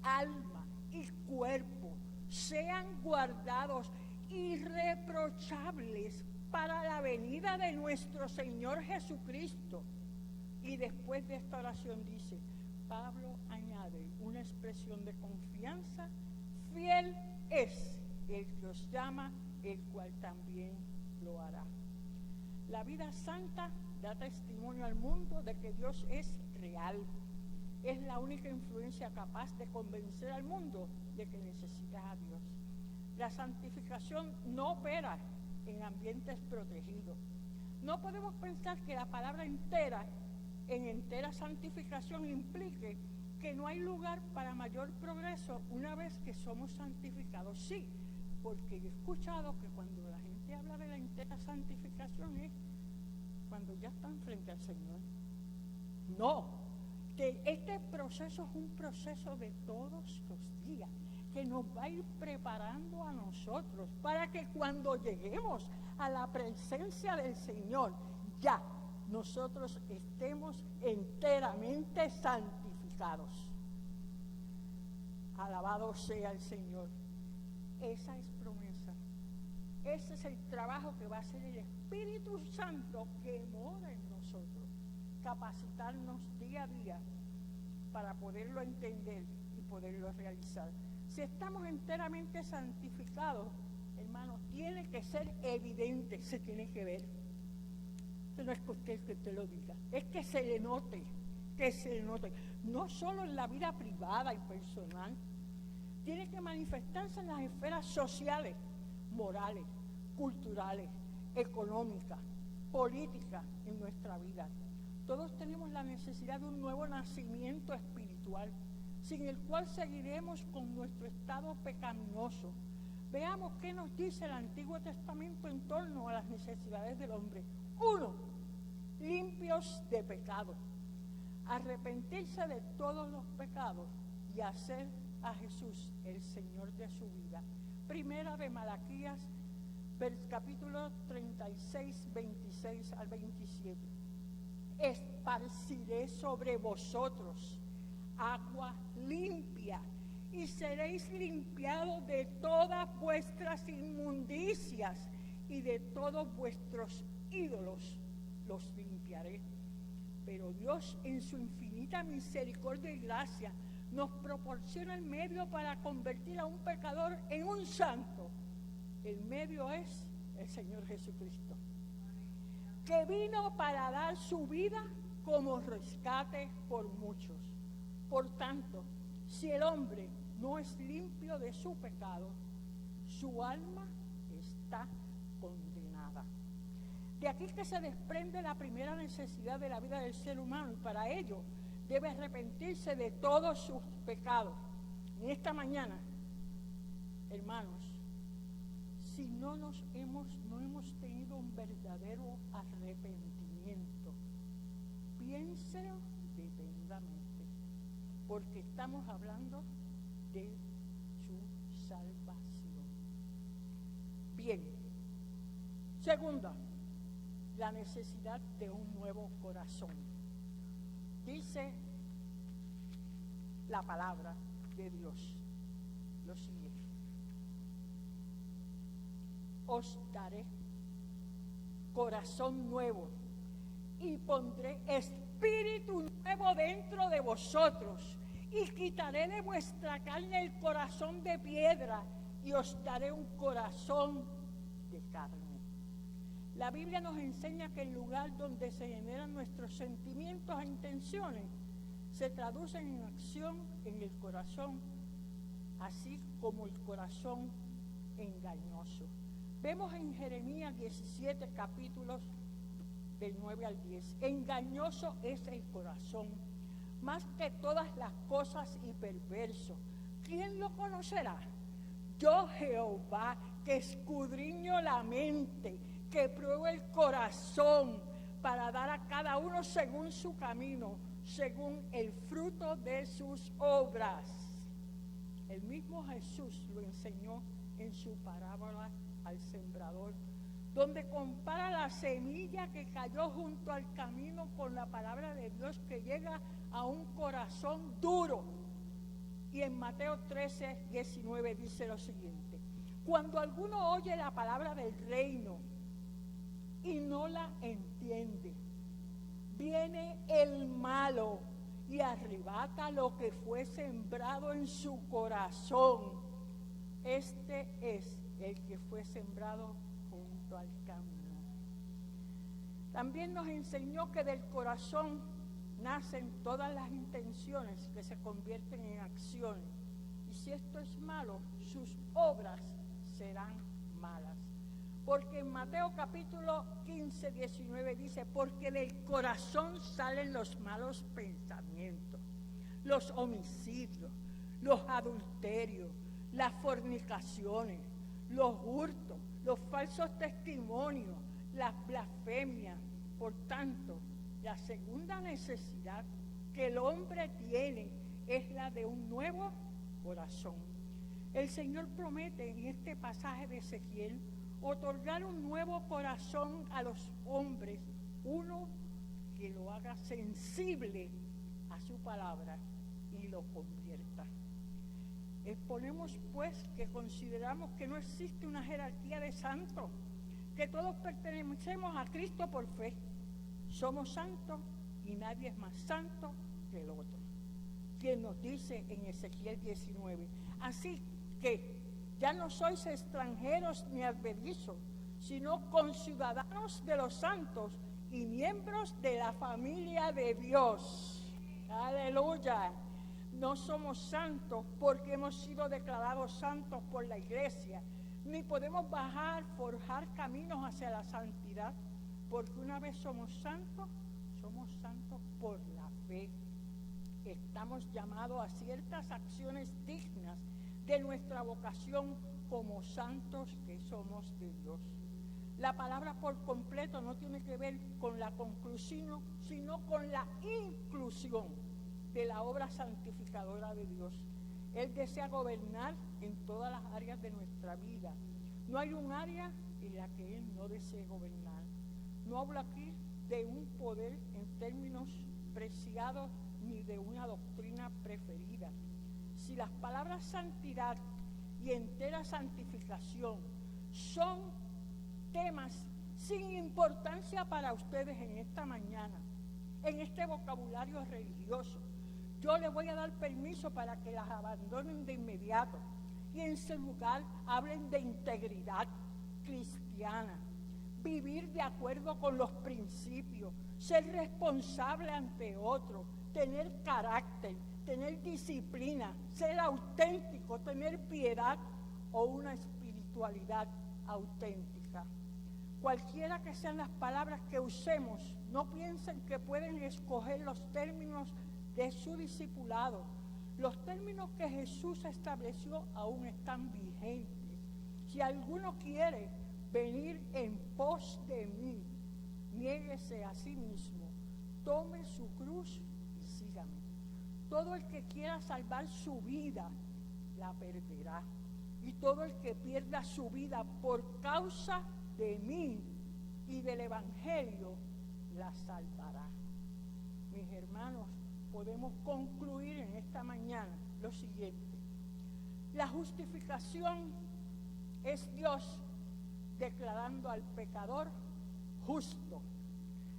Speaker 2: alma y cuerpo sean guardados irreprochables para la venida de nuestro Señor Jesucristo. Y después de esta oración dice, Pablo añade una expresión de confianza: fiel es el que os llama, el cual también lo hará. La vida santa da testimonio al mundo de que Dios es real. Es la única influencia capaz de convencer al mundo de que necesita a Dios. La santificación no opera en ambientes protegidos. No podemos pensar que la palabra entera, en entera santificación, implique que no hay lugar para mayor progreso una vez que somos santificados. Sí, porque he escuchado que cuando la gente habla de la entera santificación es cuando ya están frente al Señor. No, que este proceso es un proceso de todos los días, que nos va a ir preparando a nosotros para que cuando lleguemos a la presencia del Señor, ya nosotros estemos enteramente santificados. Alabado sea el Señor. Esa es promesa. Ese es el trabajo que va a hacer el Espíritu Santo que mora en nosotros. Capacitarnos día a día para poderlo entender y poderlo realizar. Si estamos enteramente santificados, hermanos, tiene que ser evidente, se tiene que ver. No es que usted lo diga, es que se le note, no solo en la vida privada y personal, tiene que manifestarse en las esferas sociales, morales, culturales, económicas, políticas en nuestra vida. Todos tenemos la necesidad de un nuevo nacimiento espiritual, sin el cual seguiremos con nuestro estado pecaminoso. Veamos qué nos dice el Antiguo Testamento en torno a las necesidades del hombre. 1. Limpios de pecado. Arrepentirse de todos los pecados y hacer a Jesús el Señor de su vida. Primera de Malaquías, capítulo 36, 26 al 27. Esparciré sobre vosotros agua limpia y seréis limpiados de todas vuestras inmundicias y de todos vuestros ídolos los limpiaré. Pero Dios, en su infinita misericordia y gracia, nos proporciona el medio para convertir a un pecador en un santo. El medio es el Señor Jesucristo, que vino para dar su vida como rescate por muchos. Por tanto, si el hombre no es limpio de su pecado, su alma está condenada. De aquí que se desprende la primera necesidad de la vida del ser humano, y para ello debe arrepentirse de todos sus pecados. En esta mañana, hermanos, si no hemos tenido un verdadero arrepentimiento, piénselo detenidamente, porque estamos hablando de su salvación. Bien. Segunda, la necesidad de un nuevo corazón. Dice la palabra de Dios lo siguiente: os daré corazón nuevo y pondré espíritu nuevo dentro de vosotros, y quitaré de vuestra carne el corazón de piedra y os daré un corazón de carne. La Biblia nos enseña que el lugar donde se generan nuestros sentimientos e intenciones se traducen en acción en el corazón, así como el corazón engañoso. Vemos en Jeremías 17 capítulos del 9 al 10. Engañoso es el corazón, más que todas las cosas, y perverso. ¿Quién lo conocerá? Yo, Jehová, que escudriño la mente, que pruebo el corazón, para dar a cada uno según su camino, según el fruto de sus obras. El mismo Jesús lo enseñó en su parábola al sembrador, donde compara la semilla que cayó junto al camino con la palabra de Dios que llega a un corazón duro. Y en Mateo 13, 19 dice lo siguiente: cuando alguno oye la palabra del reino y no la entiende, viene el malo y arrebata lo que fue sembrado en su corazón. Este es el que fue sembrado junto al camino. También nos enseñó que del corazón nacen todas las intenciones que se convierten en acciones. Y si esto es malo, sus obras serán malas. Porque en Mateo capítulo 15, 19 dice: porque del corazón salen los malos pensamientos, los homicidios, los adulterios, las fornicaciones, los hurtos, los falsos testimonios, las blasfemias. Por tanto, la segunda necesidad que el hombre tiene es la de un nuevo corazón. El Señor promete en este pasaje de Ezequiel otorgar un nuevo corazón a los hombres, uno que lo haga sensible a su palabra y lo convierta. Exponemos pues que consideramos que no existe una jerarquía de santos, que todos pertenecemos a Cristo por fe. Somos santos y nadie es más santo que el otro. Quien nos dice en Ezequiel 19: así que ya no sois extranjeros ni advenedizos, sino conciudadanos de los santos y miembros de la familia de Dios. Aleluya. No somos santos porque hemos sido declarados santos por la iglesia, ni podemos forjar caminos hacia la santidad, porque una vez somos santos por la fe. Estamos llamados a ciertas acciones dignas de nuestra vocación como santos que somos de Dios. La palabra por completo no tiene que ver con la conclusión, sino con la inclusión de la obra santificadora de Dios. Él desea gobernar en todas las áreas de nuestra vida. No hay un área en la que Él no desee gobernar. No hablo aquí de un poder en términos preciados ni de una doctrina preferida. Si las palabras santidad y entera santificación son temas sin importancia para ustedes en esta mañana, en este vocabulario religioso, yo les voy a dar permiso para que las abandonen de inmediato y en su lugar hablen de integridad cristiana, vivir de acuerdo con los principios, ser responsable ante otros, tener carácter, tener disciplina, ser auténtico, tener piedad o una espiritualidad auténtica. Cualquiera que sean las palabras que usemos, no piensen que pueden escoger los términos de su discipulado. Los términos que Jesús estableció aún están vigentes. Si alguno quiere venir en pos de mí, niéguese a sí mismo, tome su cruz y sígame. Todo el que quiera salvar su vida, la perderá. Y todo el que pierda su vida por causa de mí, y del Evangelio la salvará. Mis hermanos, podemos concluir en esta mañana lo siguiente. La justificación es Dios declarando al pecador justo.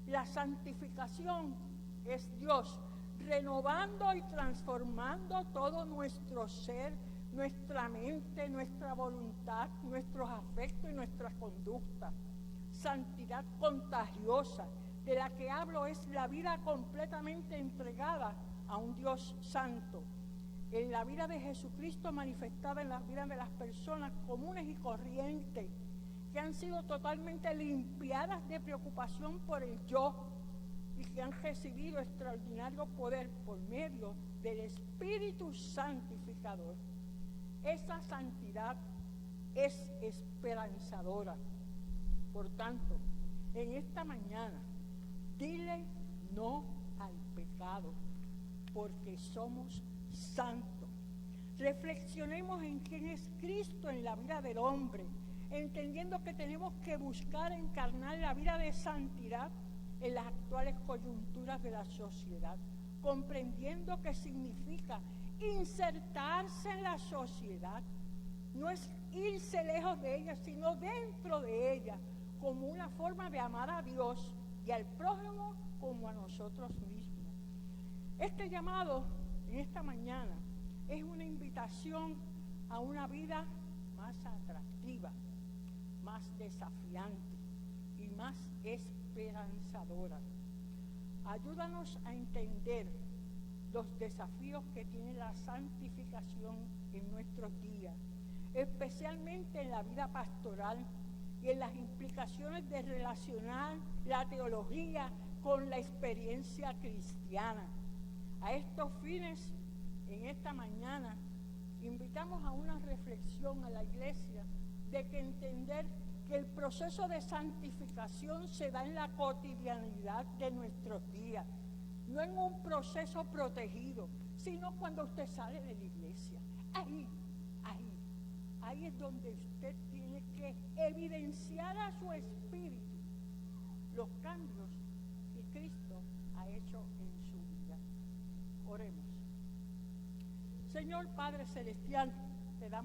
Speaker 2: La santificación es Dios renovando y transformando todo nuestro ser, nuestra mente, nuestra voluntad, nuestros afectos y nuestra conducta. Santidad contagiosa, de la que hablo, es la vida completamente entregada a un Dios santo. En la vida de Jesucristo manifestada en la vida de las personas comunes y corrientes, que han sido totalmente limpiadas de preocupación por el yo y que han recibido extraordinario poder por medio del Espíritu Santificador. Esa santidad es esperanzadora. Por tanto, en esta mañana, dile no al pecado, porque somos santos. Reflexionemos en quién es Cristo en la vida del hombre, entendiendo que tenemos que buscar encarnar la vida de santidad en las actuales coyunturas de la sociedad, comprendiendo que significa insertarse en la sociedad. No es irse lejos de ella, sino dentro de ella, como una forma de amar a Dios y al prójimo como a nosotros mismos. Este llamado en esta mañana es una invitación a una vida más atractiva, más desafiante y más esperanzadora. Ayúdanos a entender los desafíos que tiene la santificación en nuestros días, especialmente en la vida pastoral y en las implicaciones de relacionar la teología con la experiencia cristiana. A estos fines, en esta mañana, invitamos a una reflexión a la iglesia de que entender que el proceso de santificación se da en la cotidianidad de nuestros días, no en un proceso protegido, sino cuando usted sale de la iglesia. Ahí es donde usted tiene que evidenciar a su espíritu los cambios que Cristo ha hecho en su vida. Oremos. Señor Padre Celestial, te damos